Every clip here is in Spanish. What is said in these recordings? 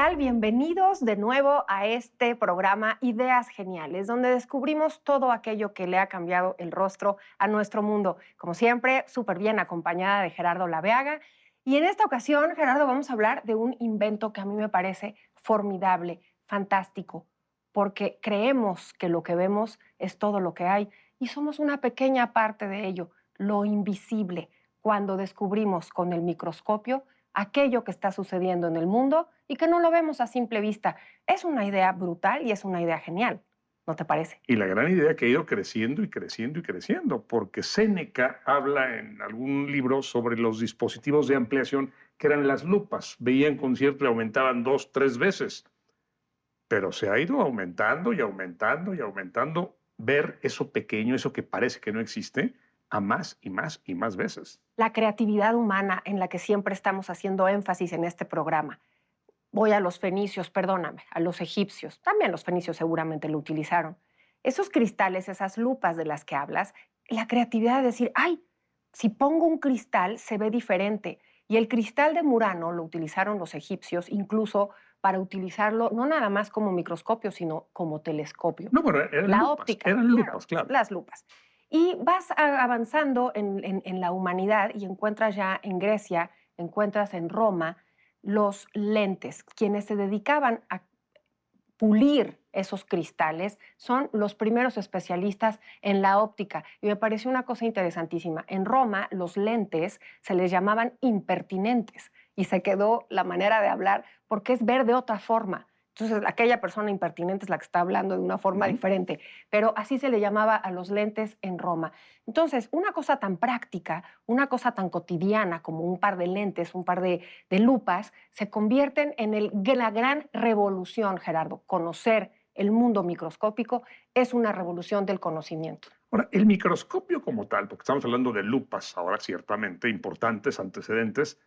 tal? Bienvenidos de nuevo a este programa Ideas Geniales, donde descubrimos todo aquello que le ha cambiado el rostro a nuestro mundo. Como siempre, súper bien acompañada de Gerardo Laveaga. Y en esta ocasión, Gerardo, vamos a hablar de un invento que a mí me parece formidable, fantástico, porque creemos que lo que vemos es todo lo que hay y somos una pequeña parte de ello, lo invisible, cuando descubrimos con el microscopio aquello que está sucediendo en el mundo y que no lo vemos a simple vista. Es una idea brutal y es una idea genial, ¿no te parece? Y la gran idea que ha ido creciendo y creciendo y creciendo, porque Séneca habla en algún libro sobre los dispositivos de ampliación que eran las lupas. Veían concierto y aumentaban 2, 3 veces, pero se ha ido aumentando y aumentando y aumentando ver eso pequeño, eso que parece que no existe, a más y más y más veces. La creatividad humana en la que siempre estamos haciendo énfasis en este programa. Voy a los fenicios, perdóname, a los egipcios. También los fenicios seguramente lo utilizaron. Esos cristales, esas lupas de las que hablas, la creatividad de decir, ay, si pongo un cristal se ve diferente. Y el cristal de Murano lo utilizaron los egipcios incluso para utilizarlo no nada más como microscopio, sino como telescopio. No, bueno, La óptica, eran claro, lupas, claro. las lupas. Y vas avanzando en la humanidad y encuentras ya en Grecia, encuentras en Roma los lentes, quienes se dedicaban a pulir esos cristales, son los primeros especialistas en la óptica. Y me pareció una cosa interesantísima. En Roma, los lentes se les llamaban impertinentes y se quedó la manera de hablar porque es ver de otra forma. Entonces, aquella persona impertinente es la que está hablando de una forma diferente, pero así se le llamaba a los lentes en Roma. Entonces, una cosa tan práctica, una cosa tan cotidiana como un par de lentes, un par de lupas, se convierten en la gran revolución, Gerardo. Conocer el mundo microscópico es una revolución del conocimiento. Ahora, el microscopio como tal, porque estamos hablando de lupas ahora ciertamente, importantes antecedentes,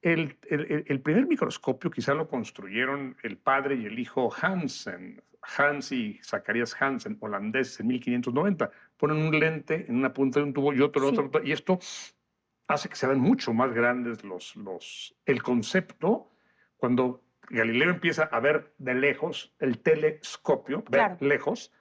el primer microscopio quizá lo construyeron el padre y el hijo Hansen, Hans y Zacharias Hansen, holandeses, en 1590. Ponen un lente en una punta de un tubo y otro en Sí. otro, y esto hace que se vean mucho más grandes el concepto. Cuando Galileo empieza a ver de lejos, el telescopio, ver Claro. lejos,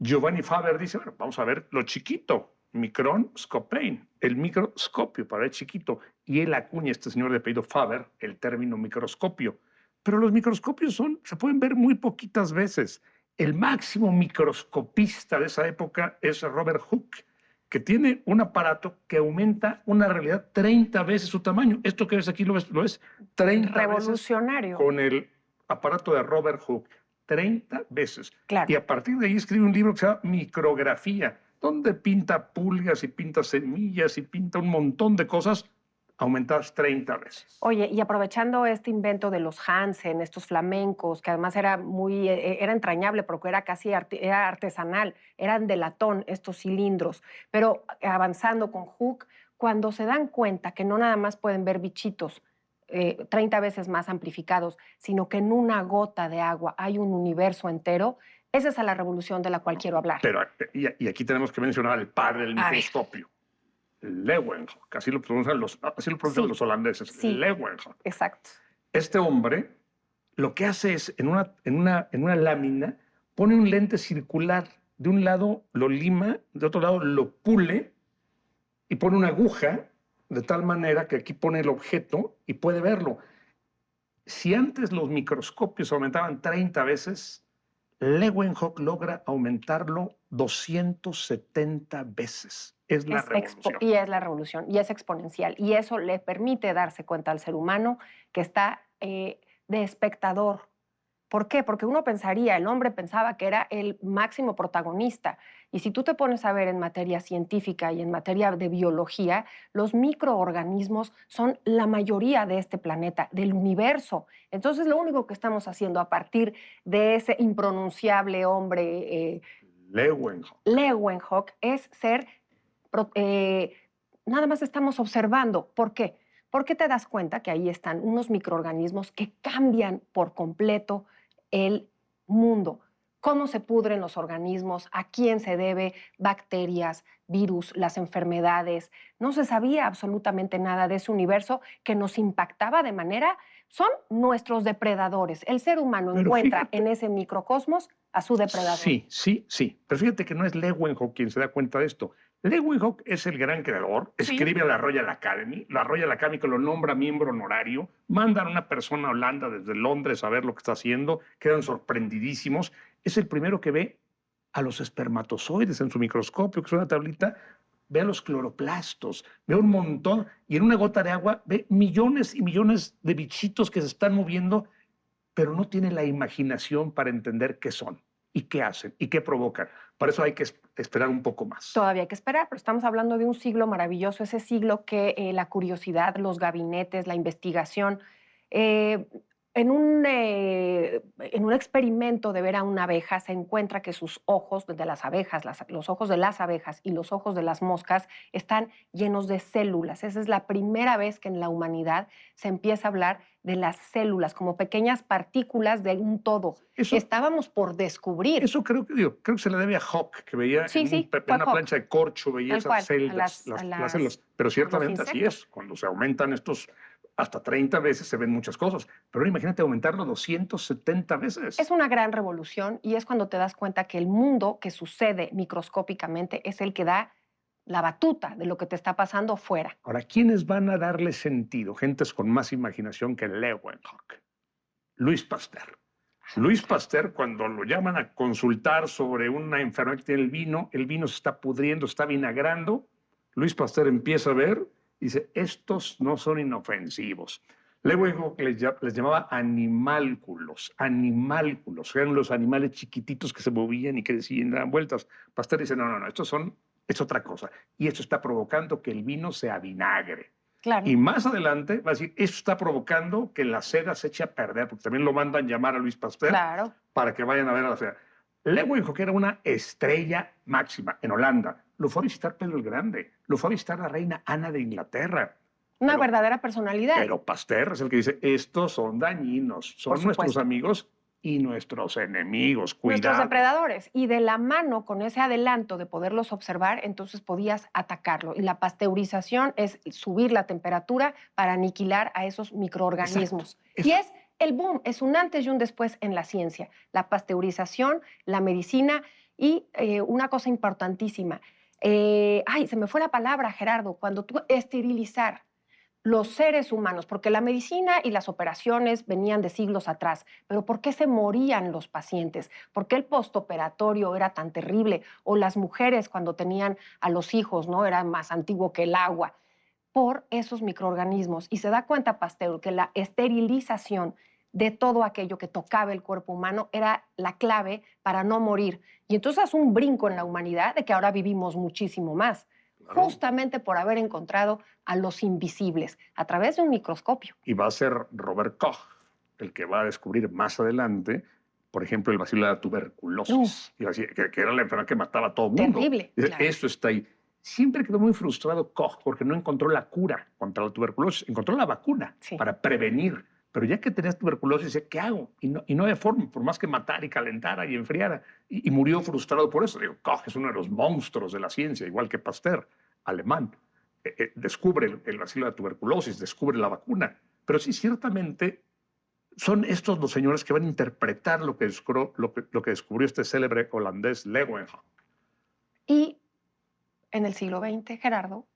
Giovanni Faber dice, bueno, vamos a ver lo chiquito, micron scopein, el microscopio para el chiquito. Y él acuña, este señor de apellido Faber, el término microscopio. Pero los microscopios se pueden ver muy poquitas veces. El máximo microscopista de esa época es Robert Hooke, que tiene un aparato que aumenta una realidad 30 veces su tamaño. Esto que ves aquí lo ves 30 veces Revolucionario. con el aparato de Robert Hooke. 30 veces. Claro. Y a partir de ahí escribe un libro que se llama Micrografía, donde pinta pulgas y pinta semillas y pinta un montón de cosas aumentadas 30 veces. Oye, y aprovechando este invento de los Hansen, estos flamencos, que además era era entrañable porque era casi era artesanal, eran de latón estos cilindros, pero avanzando con Hooke, cuando se dan cuenta que no nada más pueden ver bichitos 30 veces más amplificados, sino que en una gota de agua hay un universo entero, esa es a la revolución de la cual quiero hablar. Pero, y aquí tenemos que mencionar al padre del microscopio, Leeuwenhoek, así lo pronuncian Sí, los holandeses, sí, Leeuwenhoek. exacto. Este hombre lo que hace es, en una lámina, pone un lente circular. De un lado lo lima, de otro lado lo pule y pone una aguja de tal manera que aquí pone el objeto y puede verlo. Si antes los microscopios aumentaban 30 veces, Leeuwenhoek logra aumentarlo 270 veces. Es la revolución. Y es la revolución, y es exponencial. Y eso le permite darse cuenta al ser humano que está de espectador. ¿Por qué? Porque uno pensaría, el hombre pensaba que era el máximo protagonista. Y si tú te pones a ver en materia científica y en materia de biología, los microorganismos son la mayoría de este planeta, del universo. Entonces, lo único que estamos haciendo a partir de ese impronunciable hombre Leeuwenhoek es nada más estamos observando. ¿Por qué? Porque te das cuenta que ahí están unos microorganismos que cambian por completo el mundo. Cómo se pudren los organismos, a quién se debe, bacterias, virus, las enfermedades. No se sabía absolutamente nada de ese universo que nos impactaba de manera son nuestros depredadores. El ser humano Pero encuentra fíjate, en ese microcosmos a su depredador. sí, sí, sí. Pero fíjate que no es Leeuwenhoek quien se da cuenta de esto. Leeuwenhoek es el gran creador, Sí. escribe a la Royal Academy, la Royal Academy que lo nombra miembro honorario, mandan a una persona a Holanda desde Londres a ver lo que está haciendo, quedan sorprendidísimos. Es el primero que ve a los espermatozoides en su microscopio, que es una tablita, ve a los cloroplastos, ve un montón, y en una gota de agua ve millones y millones de bichitos que se están moviendo, pero no tiene la imaginación para entender qué son y qué hacen y qué provocan. Por eso hay que esperar un poco más. Todavía hay que esperar, pero estamos hablando de un siglo maravilloso, ese siglo que la curiosidad, los gabinetes, la investigación, eh, en un experimento de ver a una abeja se encuentra que sus ojos de las abejas, los ojos de las abejas y los ojos de las moscas están llenos de células. Esa es la primera vez que en la humanidad se empieza a hablar de las células como pequeñas partículas de un todo. Eso, Estábamos por descubrir. eso creo que se le debe a Hawke, que veía Sí, sí, en fue una Hawke. plancha de corcho, veía Tal cual, esas celdas, las células. Pero los ciertamente así insectos. es. Cuando se aumentan estos hasta 30 veces se ven muchas cosas. Pero ahora imagínate aumentarlo 270 veces. Es una gran revolución y es cuando te das cuenta que el mundo que sucede microscópicamente es el que da la batuta de lo que te está pasando fuera. Ahora, ¿quiénes van a darle sentido? Gentes con más imaginación que Leeuwenhoek. Luis Pasteur. Luis Pasteur, cuando lo llaman a consultar sobre una enfermedad que tiene el vino se está pudriendo, está vinagrando. Luis Pasteur empieza a ver y dice, estos no son inofensivos. Luego les llamaba animálculos, eran los animales chiquititos que se movían y crecían y daban vueltas. Pasteur dice, no, es otra cosa. Y esto está provocando que el vino se avinagre. Claro. Y más adelante va a decir, esto está provocando que la seda se eche a perder, porque también lo mandan llamar a Luis Pasteur Claro. para que vayan a ver a la seda. Leeuwenhoek era una estrella máxima en Holanda. Lo fue a visitar Pedro el Grande, lo fue a visitar la reina Ana de Inglaterra. Una verdadera personalidad. Pero Pasteur es el que dice, estos son dañinos, son nuestros amigos y nuestros enemigos, cuidado. Nuestros depredadores. Y de la mano, con ese adelanto de poderlos observar, entonces podías atacarlo. Y la pasteurización es subir la temperatura para aniquilar a esos microorganismos. Exacto. Y es el boom, es un antes y un después en la ciencia. La pasteurización, la medicina y una cosa importantísima. Se me fue la palabra, Gerardo, cuando tú esterilizar los seres humanos, porque la medicina y las operaciones venían de siglos atrás, pero ¿por qué se morían los pacientes? ¿Por qué el postoperatorio era tan terrible? O las mujeres cuando tenían a los hijos, ¿no? Era más antiguo que el agua. Por esos microorganismos. Y se da cuenta Pasteur que la esterilización de todo aquello que tocaba el cuerpo humano era la clave para no morir. Y entonces es un brinco en la humanidad de que ahora vivimos muchísimo más. Claro. Justamente por haber encontrado a los invisibles a través de un microscopio. Y va a ser Robert Koch el que va a descubrir más adelante, por ejemplo, el bacilo de la tuberculosis, que era la enfermedad que mataba a todo el mundo. Terrible. Dice, claro. Esto está ahí. Siempre quedó muy frustrado Koch porque no encontró la cura contra la tuberculosis, encontró la vacuna para prevenir. Pero ya que tenías tuberculosis, dice, ¿qué hago? Y no había forma, por más que matara y calentara y enfriara. Y murió frustrado por eso. Digo, Koch es uno de los monstruos de la ciencia, igual que Pasteur, alemán. Descubre el bacilo de la tuberculosis, descubre la vacuna. Pero sí, ciertamente, son estos los señores que van a interpretar lo que descubrió este célebre holandés Leeuwenhoek. Y en el siglo XX, Gerardo,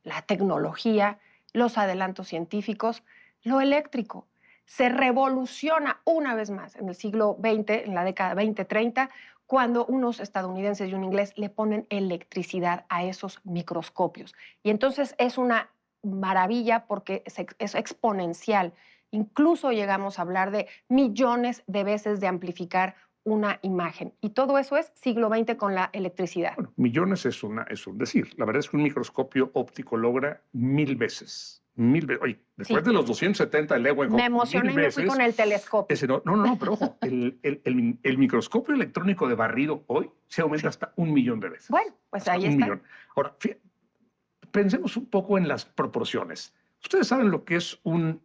la tecnología, los adelantos científicos, lo eléctrico. Se revoluciona una vez más en el siglo XX, en la década 20-30, cuando unos estadounidenses y un inglés le ponen electricidad a esos microscopios. Y entonces es una maravilla porque es exponencial. Incluso llegamos a hablar de millones de veces de amplificar una imagen. Y todo eso es siglo XX con la electricidad. Bueno, millones es un decir. La verdad es que un microscopio óptico logra 1000 veces. 1000 veces. Oye, después de los 270 de Leeuwenhoek, me emocioné y me fui con el telescopio. Pero ojo, el microscopio electrónico de barrido hoy se aumenta hasta 1.000.000 de veces. Bueno, pues hasta ahí está. 1.000.000. Ahora, pensemos un poco en las proporciones. ¿Ustedes saben lo que es un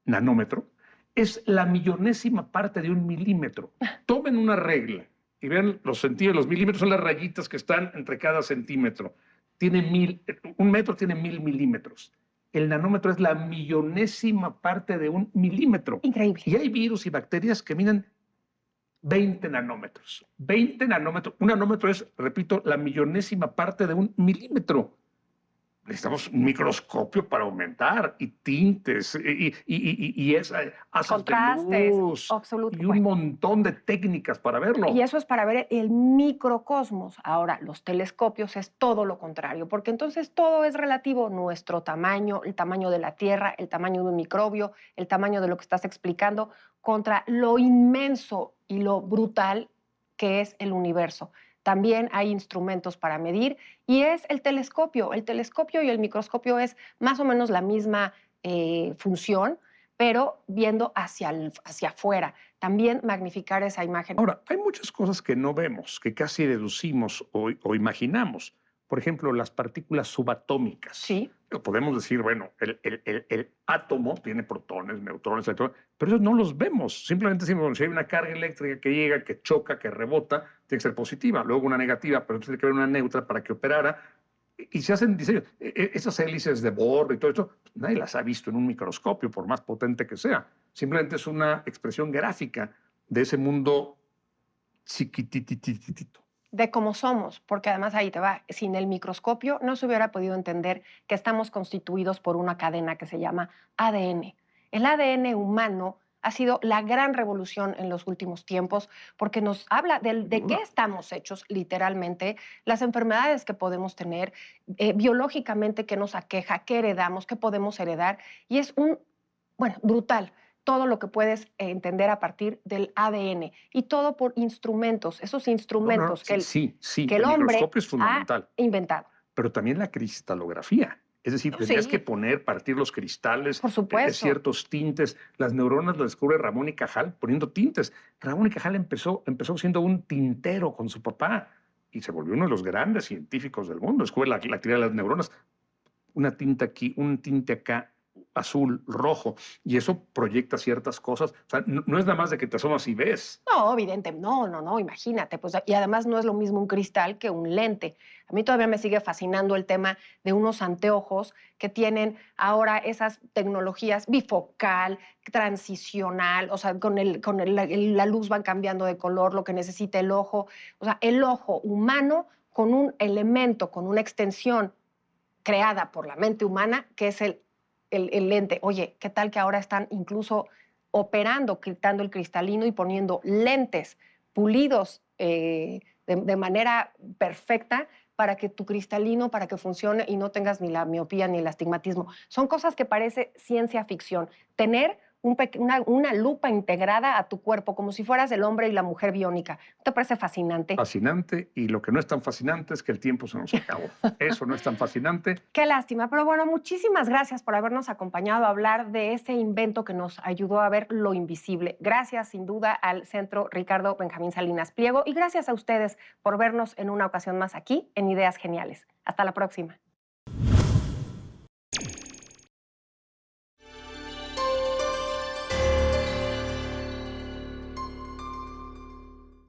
nanómetro? Es la millonésima parte de 1 milímetro. Tomen una regla y vean los centímetros. Los milímetros son las rayitas que están entre cada centímetro. Un metro tiene 1000 milímetros. el nanómetro es la millonésima parte de un milímetro. Increíble. Y hay virus y bacterias que miden 20 nanómetros. 20 nanómetros. Un nanómetro es, repito, la millonésima parte de un milímetro. Necesitamos un microscopio para aumentar y tintes y haces de Contrastes, luz absoluto. y un Bueno, montón de técnicas para verlo. y eso es para ver el microcosmos. Ahora, los telescopios es todo lo contrario, porque entonces todo es relativo. Nuestro tamaño, el tamaño de la Tierra, el tamaño de un microbio, el tamaño de lo que estás explicando, contra lo inmenso y lo brutal que es el universo. También hay instrumentos para medir y es el telescopio. El telescopio y el microscopio es más o menos la misma función, pero viendo hacia afuera. También magnificar esa imagen. Ahora, hay muchas cosas que no vemos, que casi deducimos o imaginamos. Por ejemplo, las partículas subatómicas. Sí. Podemos decir, bueno, el átomo tiene protones, neutrones, electrones, pero esos no los vemos. Simplemente decimos, bueno, si hay una carga eléctrica que llega, que choca, que rebota, tiene que ser positiva, luego una negativa, pero tiene que haber una neutra para que operara. Y se hacen diseños. Esas hélices de Bohr y todo esto, nadie las ha visto en un microscopio, por más potente que sea. Simplemente es una expresión gráfica de ese mundo chiquitititito. De cómo somos, porque además ahí te va, sin el microscopio no se hubiera podido entender que estamos constituidos por una cadena que se llama ADN. El ADN humano ha sido la gran revolución en los últimos tiempos porque nos habla de qué estamos hechos literalmente, las enfermedades que podemos tener, biológicamente qué nos aqueja, qué heredamos, qué podemos heredar, y es brutal todo lo que puedes entender a partir del ADN y todo por instrumentos, esos instrumentos que Sí, que el el hombre microscopio es ha fundamental, inventado. pero también la cristalografía. Es decir, tendrías Sí, que partir los cristales, por supuesto. ciertos tintes. Las neuronas las descubre Ramón y Cajal poniendo tintes. Ramón y Cajal empezó siendo un tintero con su papá y se volvió uno de los grandes científicos del mundo. Descubre la actividad de las neuronas. Una tinta aquí, un tinte acá, azul, rojo, y eso proyecta ciertas cosas. O sea, no es nada más de que te asomas y ves. No, evidente, no, imagínate, pues, y además no es lo mismo un cristal que un lente. A mí todavía me sigue fascinando el tema de unos anteojos que tienen ahora esas tecnologías bifocal, transicional, o sea, la luz van cambiando de color, lo que necesita el ojo. O sea, el ojo humano con un elemento, con una extensión creada por la mente humana, que es el lente. Oye, ¿qué tal que ahora están incluso operando, quitando el cristalino y poniendo lentes pulidos de manera perfecta para que tu cristalino, para que funcione y no tengas ni la miopía ni el astigmatismo? Son cosas que parece ciencia ficción. Tener una lupa integrada a tu cuerpo, como si fueras el hombre y la mujer biónica. ¿No te parece fascinante? Fascinante, y lo que no es tan fascinante es que el tiempo se nos acabó. Eso no es tan fascinante. Qué lástima, pero bueno, muchísimas gracias por habernos acompañado a hablar de ese invento que nos ayudó a ver lo invisible. Gracias, sin duda, al Centro Ricardo Benjamín Salinas Pliego y gracias a ustedes por vernos en una ocasión más aquí en Ideas Geniales. Hasta la próxima.